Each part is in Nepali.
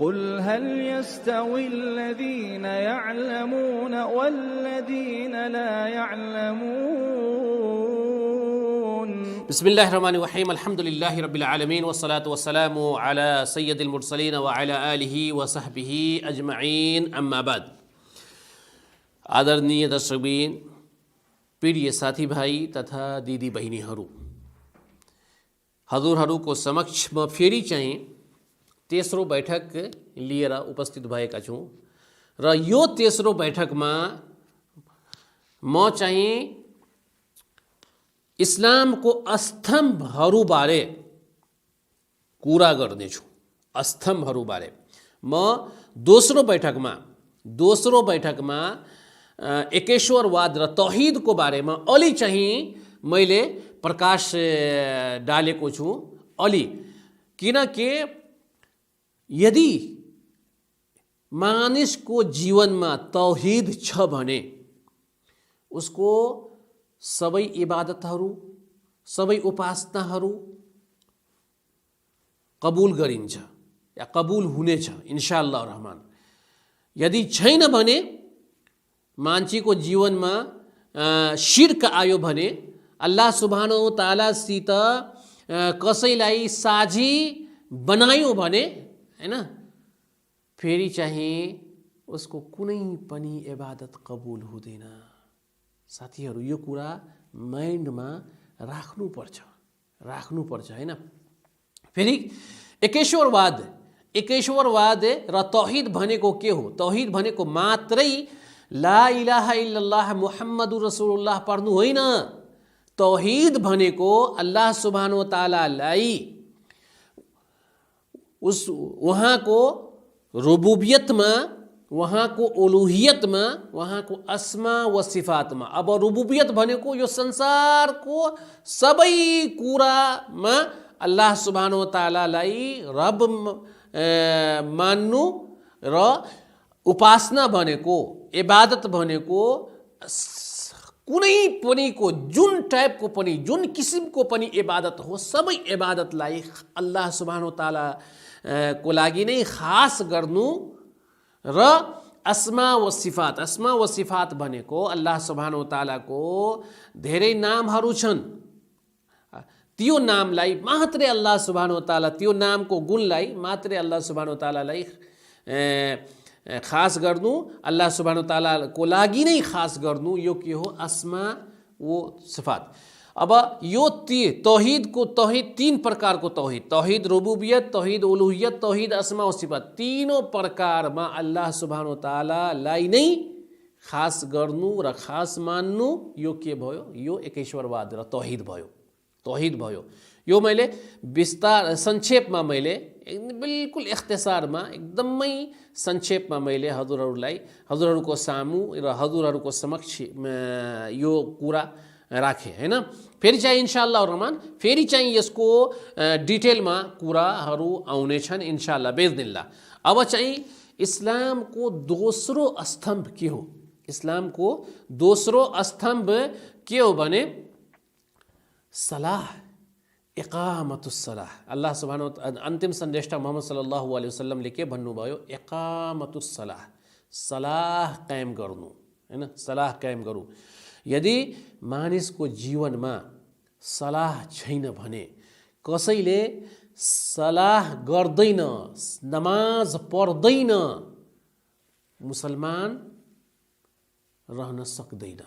قل هل يستوي الذين يعلمون والذين لا يعلمون. बिस्मिल्लाहिर्रहमानिर्रहीम अल्हम्दुलिल्लाहि रब्बिल आलमीन वस्सलातु वस्सलामु अला सय्यदिल मुरसलीन व अला आलिहि व सहबिहि अजमईन अम्मा बाद। आदरणीय दर्शकबिन, प्रिय साथीभाइ तथा दिदी बहिनीहरू, हजुरहरूको समक्ष म फेरि चाहिँ तेस्रो बैठक लिएर उपस्थित भएका छौँ र यो तेस्रो बैठकमा म चाहिँ इस्लामको स्तम्भहरूबारे कुरा गर्नेछु। स्तम्भहरूबारे म दोस्रो बैठकमा एकेश्वरवाद र तौहिदको बारेमा अलि चाहिँ मैले प्रकाश डालेको छु। अलि किनकि यदि मानिसको जीवनमा तौहिद छ भने उसको सबै इबादतहरू, सबै उपासनाहरू कबुल गरिन्छ या कबुल हुनेछ इन्शाअल्लाह रहमान। यदि छैन भने मान्छेको जीवनमा शिर्क आयो भने, अल्लाह सुब्हानहु व तआलासित कसैलाई साझी बनायो भने, हैन, फेरि चाहिँ उसको कुनै पनि इबादत कबुल हुँदैन। साथीहरू, यो कुरा माइन्डमा राख्नुपर्छ, हैन। फेरि एकेश्वरवाद र तौहिद भनेको के हो? तौहिद भनेको मात्रै ला इलाहा इल्लल्लाह मुहम्मदुर रसुलुल्लाह पढ्नु होइन। तौहिद भनेको अल्लाह सुब्हानहु व तआलालाई उहाँको रुबुबियतमा, उहाँको उलुहियतमा, उहाँको अस्मा व सिफातमा। अब रुबुबियत भनेको यो संसारको सबै कुरामा अल्लाह सुब्हानहु व तआलालाई रब मान्नु र उपासना भनेको, इबादत भनेको कुनै पनि को जुन टाइपको पनि, जुन किसिमको पनि इबादत हो, सबै इबादतलाई अल्लाह सुब्हानहु व तआला को लागि नै खास गर्नु र अस्मा व सिफात भनेको अल्लाह सुब्हानहु व तआलाको धेरै नामहरू छन्। त्यो नामलाई मात्रै अल्लाह सुब्हानहु व तआला, त्यो नामको गुणलाई मात्रै अल्लाह सुब्हानहु व तआलालाई खास गर्नु, अल्लाह सुब्हानहु व तआलाको लागि नै खास गर्नु, यो के हो? अस्मा व सिफात। अब यो तौहिद तीन प्रकारको तौहिद रुबुबियत, तौहिद उलुहियत, तौहिद अस्मा व सिफात, तीनों प्रकारमा अल्लाह सुब्हानहु व तआलालाई नै खास गर्नु र खास मान्नु, यो के भयो? यो एकेश्वरवाद र तौहिद भयो। यो मैले संक्षेपमा, मैले बिल्कुल इख्तिसारमा, एकदमै संक्षेपमा मैले हजुरहरूको सामु र हजुरहरूको समक्ष यो कुरा राखेँ, हैन। फेरि चाहिँ इन्शाअल्लाह रहमान फेरि चाहिँ यसको डिटेलमा कुराहरू आउनेछन् इन्शाअल्लाह बिइज्निल्लाह। अब चाहिँ इस्लामको दोस्रो स्तम्भ के हो? इस्लामको दोस्रो स्तम्भ के हो भने सलाह, इकामतुस सलाह। अल्लाह सुब्हानहु व तआला अन्तिम सन्देष्टा मोहम्मद सल्लल्लाहु अलैहि वसल्लमले के भन्नुभयो? इकामतुस सलाह, सलाह कायम गर्नु, हैन, सलाह कायम गर्नु। यदि मानिसको जीवनमा सलाह छैन भने, कसैले सलाह गर्दैन, नमाज पढ्दैन, मुसलमान रहन सक्दैन।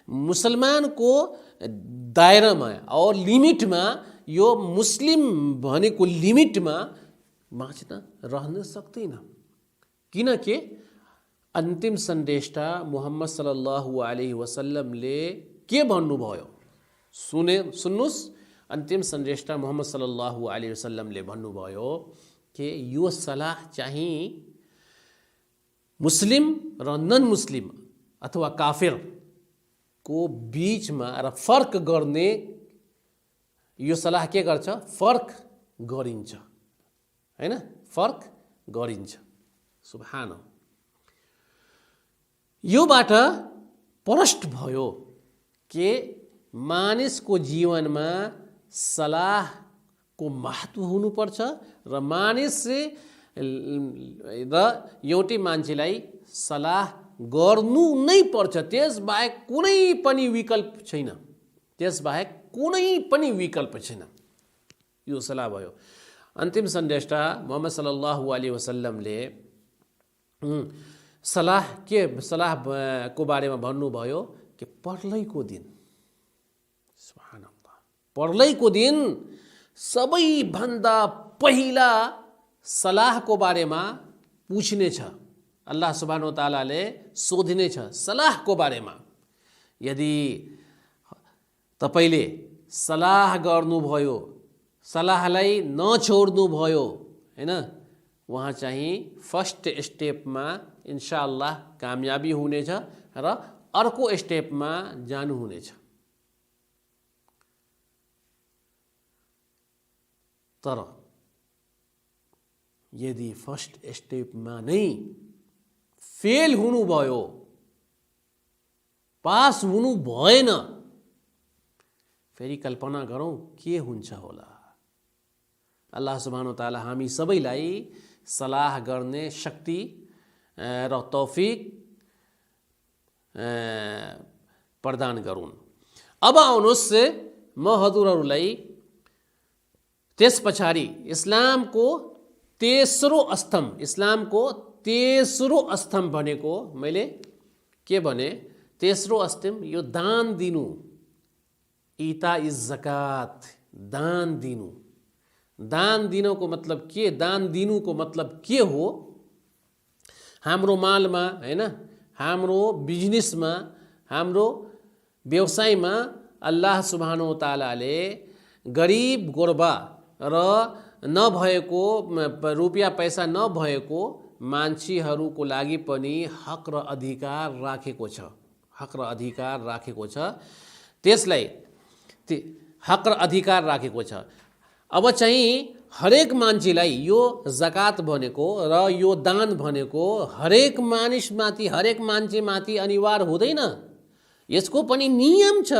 मुसलमानको दायरामा और लिमिटमा, यो मुस्लिम भनेको लिमिटमा बाँच्न रहन सक्दैन। किनकि अन्तिम सन्देष्टा मुहम्मद सल्लल्लाहु अलैहि वसल्लमले के भन्नुभयो? सुन्नुस्, अन्तिम सन्देष्टा मुहम्मद सल्लल्लाहु अलैहि वसल्लमले भन्नुभयो कि यो सलाह चाहिँ मुस्लिम र नन मुस्लिम अथवा काफिर को बीचमा र फर्क गर्ने, यो सलाह के गर्छ? फर्क गरिन्छ, हैन, फर्क गरिन्छ। सुब्हान। योबाट प्रष्ट भयो कि मानिसको जीवनमा सलाहको महत्त्व हुनुपर्छ र मानिस र एउटै मान्छेलाई सल्लाह गर्नु नै पर्छ, त्यसबाहेक कुनै पनि विकल्प छैन, त्यसबाहेक कुनै पनि विकल्प छैन। यो सल्लाह भयो। अन्तिम सन्देष्टा मोहम्मद सल्लल्लाहु अलैहि वसल्लमले सल्लाहको बारेमा भन्नुभयो कि पर्लैको दिन, सुब्हानअल्लाह, पर्लैको दिन सबैभन्दा पहिला सल्लाहको बारेमा पुछ्नेछ। अल्लाह सुब्हानहु व तआलाले सोध्नेछ सल्लाहको बारेमा। यदि तपाईले सल्लाह गर्नुभयो, सल्लाहलाई नछोड्नुभयो, हैन, वहाँ चाहिँ फर्स्ट स्टेपमा इन्शाअल्लाह कामयाबी हुनेछ र अर्को स्टेपमा जानुहुनेछ। तर यदि फर्स्ट स्टेपमा नै फेल हुनुभयो, पास हुनु भएन, फेरि कल्पना गरौँ के हुन्छ होला। अल्लाह सुब्हानहु व तआला हामी सबैलाई सल्लाह गर्ने शक्ति र तौफिक प्रदान गरून्। अब आउनुहोस् म हजुरहरूलाई त्यस पछाडि इस्लामको तेस्रो स्तम्भ भनेको मैले के भने, तेस्रो स्तम्भ यो दान दिनु, इता इज ज़कात, दान दिनु। दान दिनुको मतलब के? दान दिनुको मतलब के हो? हाम्रो मालमा, हैन, हाम्रो बिजनेसमा, हाम्रो व्यवसायमा अल्लाह सुब्हानहु व तआलाले गरिब गुर्बा र नभएको रुपियाँ पैसा नभएको मान्छेहरूको लागि पनि हक र अधिकार राखेको छ, हक र अधिकार राखेको छ। त्यसलाई हक र अधिकार राखेको छ। अब चाहिँ हरेक मान्छेलाई यो जकात भनेको र यो दान भनेको हरेक मानिसमाथि, हरेक मान्छेमाथि अनिवार्य हुँदैन। यसको पनि नियम छ,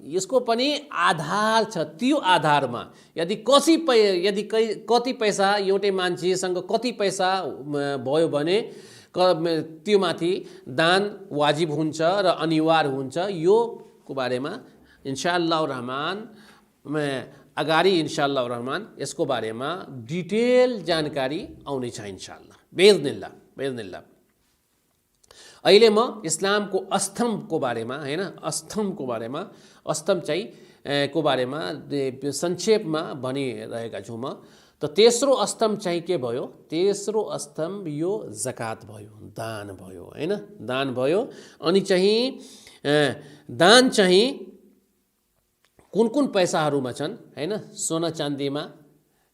यसको पनि आधार छ। त्यो आधारमा यदि कति पैसा एउटै मान्छेसँग कति पैसा भयो भने त्यो माथि दान वाजिब हुन्छ र अनिवार्य हुन्छ। यो को बारेमा इन्शाअल्लाह रहमान अगाडि इन्शाअल्लाह रहमान यसको बारेमा डिटेल जानकारी आउनेछ इन्शाअल्लाह बेइज्निल्लाह। अहिले म इस्लामको स्तम्भको बारेमा, हैन, स्तम्भको बारेमा, स्तम्भ चाहिँ को बारेमा संक्षेपमा भनिरहेका छु म। त तेस्रो स्तम्भ चाहिँ के भयो? तेस्रो स्तम्भ यो जकात भयो, दान भयो, हैन, दान भयो। अनि चाहिँ दान चाहिँ कुन कुन पैसाहरूमा छन्, हैन? सोना चाँदीमा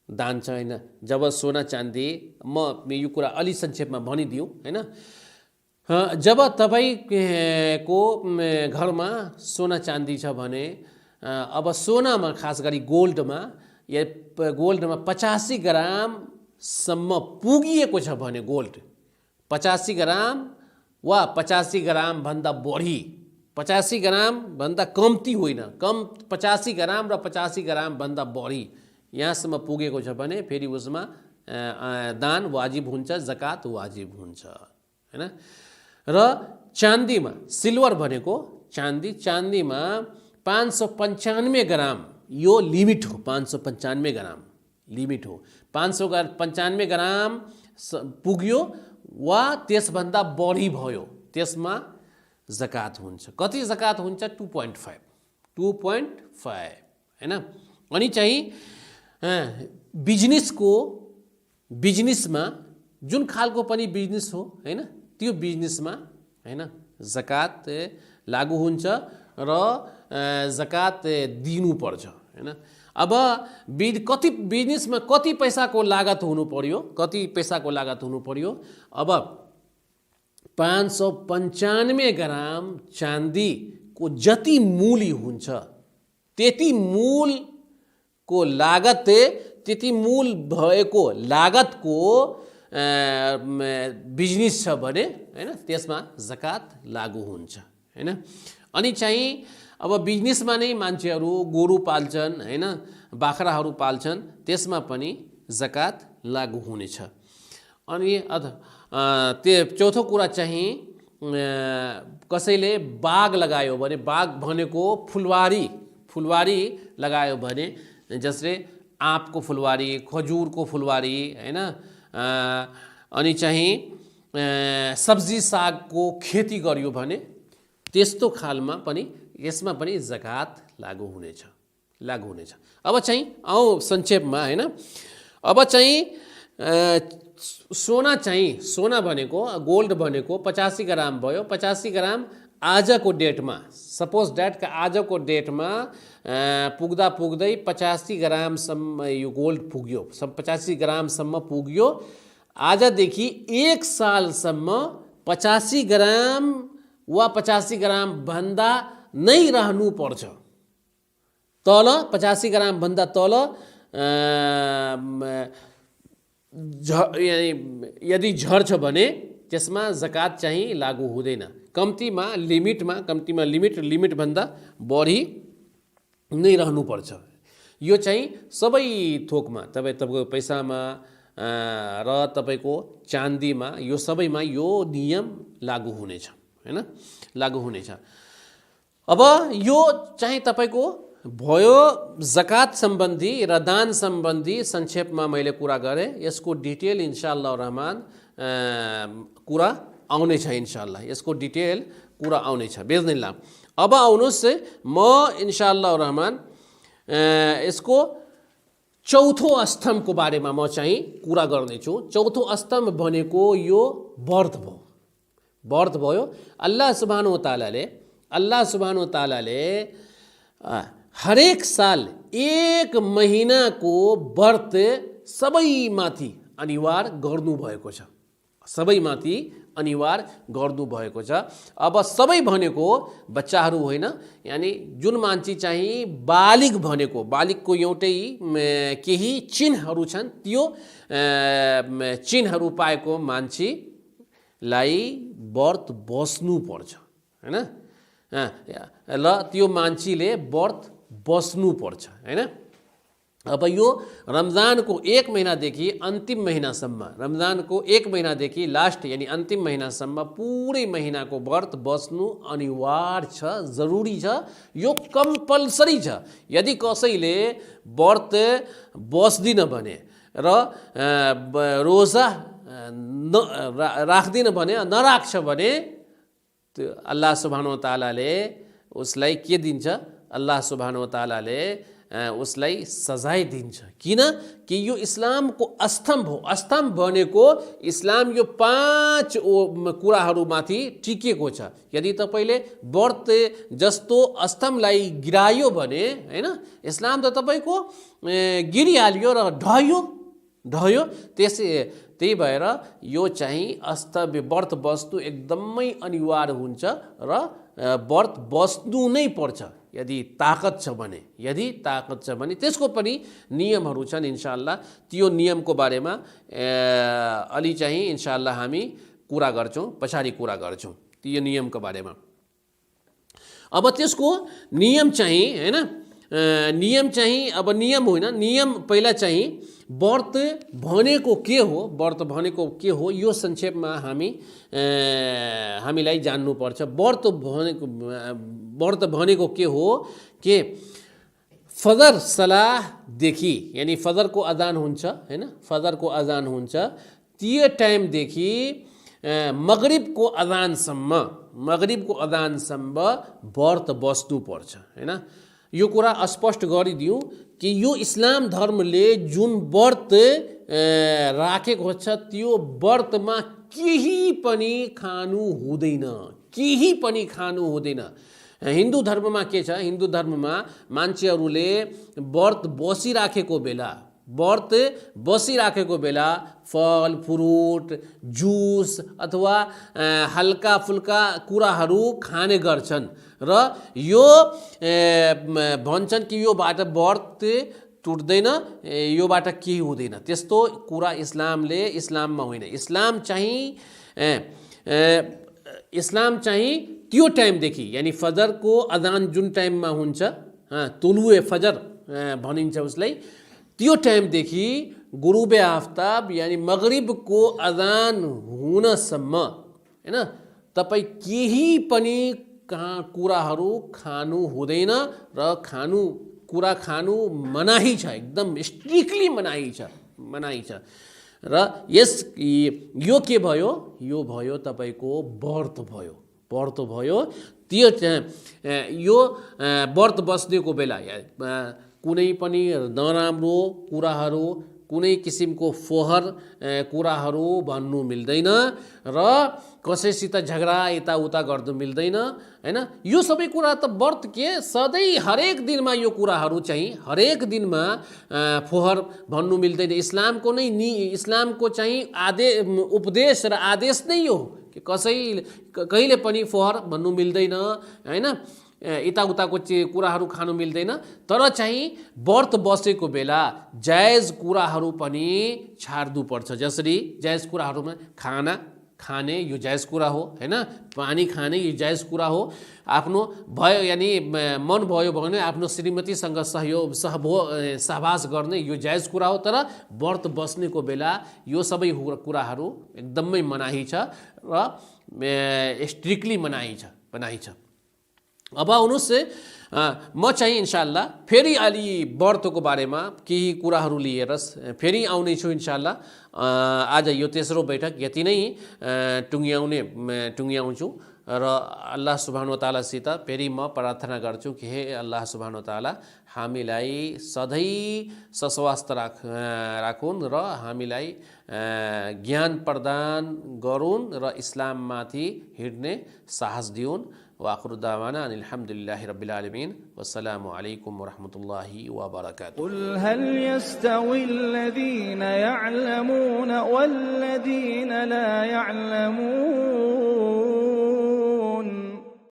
दान छ, हैन? जब सोना चाँदी, म यो कुरा अलि संक्षेपमा भनिदिउँ, हैन? जब तपाईको घरमा सोना चाँदी छ भने, अब सोनामा खास गरी गोल्डमा 85 ग्रामसम्म पुगिएको छ भने, गोल्ड 85 ग्राम वा 85 ग्राम भन्दा बढी, 85 ग्राम भन्दा कम्ती होइन, कम 85 ग्राम र 85 ग्राम भन्दा बढी यहाँसम्म पुगेको छ भने फेरि उसमा दान वाजिब हुन्छ, जकात वाजिब हुन्छ, हैन? र चाँदीमा, सिल्भर भनेको चाँदीमा 595 ग्राम यो लिमिट हो, 595 ग्राम लिमिट हो। 595 ग्राम पुग्यो वा त्यसभन्दा बढी भयो, त्यसमा जकात हुन्छ। कति जकात हुन्छ? 2.5, हैन? अनि चाहिँ बिजनेसमा जुन खालको पनि बिजनेस हो, हैन, त्यो बिजनेसमा, हैन, जकात लागू हुन्छ र जकात दिनुपर्छ, हैन? अब कति बिजनेसमा कति पैसाको लागत हुनु पर्यो, कति पैसाको लागत हुनु पर्यो? अब 595 ग्राम चाँदीको जति मूल्य हुन्छ त्यति मूलको लागत, त्यति मूल भएको लागतको बिजनेस छ भने, हैन, त्यसमा जकात लागू हुन्छ, हैन? अनि चाहिँ अब बिजनेसमा नै मान्छेहरू गोरु पाल्छन्, हैन, बाख्राहरू पाल्छन्, त्यसमा पनि जकात लागू हुनेछ। अनि त्यो चौथो कुरा चाहिँ कसैले बाग लगायो भने, बाग भनेको फुलवारी लगायो भने, जसले आँपको फुलवारी, खजुरको फुलवारी हैन, अनि चाहिँ सब्जी सागको खेती गरियो भने त्यस्तो खालमा पनि यसमा पनि जकात लागू हुनेछ। अब चाहिँ आउँ संक्षेपमा हैन। अब चाहिँ सोना भनेको, गोल्ड भनेको 85 ग्राम भयो। 85 ग्राम आजको डेटमा, सपोज दैट आजको डेटमा पुग्दै 85 ग्रामसम्म यो गोल्ड पुग्यो, 85 ग्रामसम्म पुग्यो। आजदेखि 1 सालसम्म 85 ग्राम वा 85 ग्राम भन्दा नै रहनुपर्छ। तल 85 ग्राम भन्दा तल यदि झर्छ भने त्यसमा जकात चाहिँ लागू हुँदैन। कम्तीमा लिमिट भन्दा बढी नै रहनुपर्छ। यो चाहिँ सबै थोकमा, तपाईँको पैसामा र तपाईँको चाँदीमा, यो सबैमा यो नियम लागू हुनेछ हैन, लागू हुनेछ। अब यो चाहिँ तपाईँको भयो जकात सम्बन्धी र दान सम्बन्धी संक्षेपमा मैले कुरा गरेँ। यसको डिटेल इन्शाअल्लाह रहमान कुरा आउनेछ, इन्शाअल्लाह यसको डिटेल कुरा आउनेछ बिइज्निल्लाह। अब आउनुहोस्, म इन्शाअल्लाह रहमान यसको चौथो स्तम्भको बारेमा म चाहिँ कुरा गर्नेछु। चौथो स्तम्भ भनेको यो व्रत भयो। अल्लाह सुब्हानहु व तआलाले हरेक साल 1 महिनाको व्रत सबैमाथि अनिवार्य गर्नुभएको छ, अब सबै भनेको बच्चाहरू होइन, यानी जुन मान्छे चाहिँ बालिग भनेको, बालिगको एउटै केही चिन्हहरू छन्, त्यो चिन्हहरू पाएको मान्छेलाई व्रत बस्नु पर्छ हैन, ल त्यो मान्छेले व्रत बस्नु पर्छ हैन। अब यो रमजानको 1 महिनादेखि अन्तिम महिनासम्म, रमजानको 1 महिनादेखि लास्ट यानी अन्तिम महिनासम्म पुरै महिनाको व्रत बस्नु अनिवार्य छ, जरुरी छ, यो कम्पलसरी छ। यदि कसैले व्रत बस्दिन भने र रोजा राख्दिन भने, नराख्छ भने अल्लाह सुब्हानहु व तआलाले उसलाई के दिन्छ? अल्लाह सुब्हानहु व तआलाले उसलाई सजाय दिन्छ। किन कि यो इस्लामको स्तम्भ हो। स्तम्भ भनेको इस्लाम यो 5 कुराहरूमाथि टिकेको छ। यदि तपाईँले व्रत जस्तो स्तम्भलाई गिरायो भने हैन, इस्लाम त तपाईँको गिरिहाल्यो र ढह्यो। त्यही भएर यो चाहिँ व्रत बस्नु एकदमै अनिवार्य हुन्छ र व्रत बस्नु नै पर्छ यदि ताकत छ भने। त्यसको पनि नियमहरू छन् इन्शाअल्लाह। त्यो नियमको बारेमा अलि चाहिँ इन्शाअल्लाह हामी कुरा गर्छौँ, पछाडि कुरा गर्छौँ त्यो नियमको बारेमा। अब त्यसको नियम चाहिँ हैन, अब नियम होइन, नियम पहिला चाहिँ व्रत भनेको के हो यो संक्षेपमा हामीलाई जान्नुपर्छ। व्रत भनेको के हो कि फजर सलाहदेखि, यानी फजरको अजान हुन्छ हैन, फजरको अजान हुन्छ त्यो टाइमदेखि मगरिबको अजानसम्म व्रत बस्नुपर्छ हैन। यो कुरा स्पष्ट गरिदिउँ कि यो इस्लाम धर्मले जुन व्रत राखेको छ त्यो व्रतमा केही पनि खानु हुँदैन। हिन्दू धर्ममा के छ? हिन्दू धर्ममा मान्छेहरूले व्रत बसिराखेको बेला फल फ्रुट जुस अथवा हल्का फुल्का कुराहरू खाने गर्छन् र यो भन्छन् कि योबाट व्रत टुट्दैन, योबाट केही हुँदैन। त्यस्तो कुरा इस्लाममा होइन। इस्लाम चाहिँ त्यो टाइमदेखि, यानी फजरको अजान जुन टाइममा हुन्छ, तुलुए फजर भनिन्छ उसलाई, त्यो टाइमदेखि गुरुबे आफ्ताब यानि मगरिबको अजान हुनसम्म हैन तपाईँ केही पनि कुराहरू खानु हुँदैन र कुरा खानु मनाही छ, एकदम स्ट्रिक्टली मनाही छ। र यो के भयो, यो भयो तपाईको व्रत भयो। त्यो यो व्रत बस्नेको बेला कुनै पनि नराम्रो कुराहरू, कुनै किसिमको फोहर कुराहरू भन्नु मिल्दैन र कसैसित झगडा यताउता गर्नु मिल्दैन हैन। यो सबै कुरा त व्रत के सधैँ हरेक दिनमा यो कुराहरू चाहिँ हरेक दिनमा फोहर भन्नु मिल्दैन। इस्लामको चाहिँ उपदेश र आदेश नै हो कि कहिले पनि फोहर भन्नु मिल्दैन हैन, यताउताको कुराहरू खानु मिल्दैन। तर चाहिँ व्रत बसेको बेला जायज कुराहरू पनि छाड्नु पर्छ। जसरी जायज कुराहरूमा खाने यो जायज कुरा हो हैन, पानी खाने यो जायज कुरा हो। आफ्नो भयो यानि मन भयो भने आफ्नो श्रीमतीसँग सहवास गर्ने यो जायज कुरा हो। तर व्रत बस्नेको बेला यो सबै कुराहरू एकदमै मनाही छ र स्ट्रिक्टली मनाही छ। अब आउनुहोस् म चाहिँ इन्शाअल्लाह फेरि अलि व्रतको बारेमा केही कुराहरू लिएर फेरि आउने छु इन्शाअल्लाह। आज यो तेस्रो बैठक यति नै टुङ्ग्याउँछु र अल्लाह सुब्हानो तालासित फेरि म प्रार्थना गर्छु कि हे अल्लाह सुब्हानो ताला हामीलाई सधैँ सस्वास्थ्य राखुन् र हामीलाई ज्ञान प्रदान गरून् र इस्लाममाथि हिँड्ने साहस दिउन्। वाखिरु दावाना अल्हम्दुलिल्लाहि रब्बिल आलमीन वस्सलामु अलैकुम वरहमतुल्लाहि वबरकातुहू। कुल हल यस्तविल्लज़ीना यअलमून वल्लज़ीना ला यअलमून